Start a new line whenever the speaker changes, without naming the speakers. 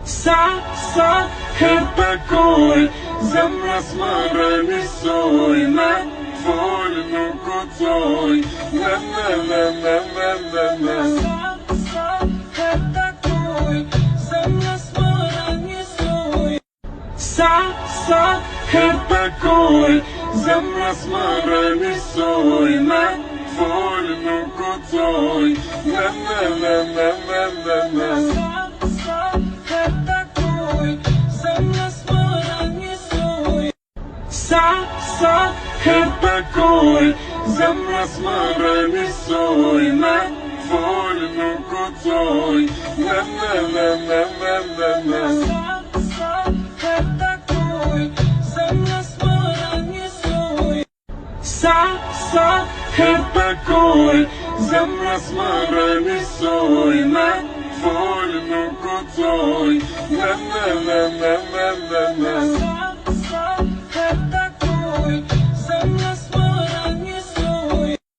Sa herë takoj, zemra s'më rënisoj, me folë nuk koцoj, Sa herë takoj, zemra s'më rënisoj, Sa herë takoj, zemra s'më rënisoj, me folë nuk koцoj, Sa herë takoj, zemra s'më rënisoj, me folë nuk koцoj, Sa herë takoj, zemra s'më rënisoj, Sa herë takoj, zemra s'më rënisoj, me folë nuk koцoj,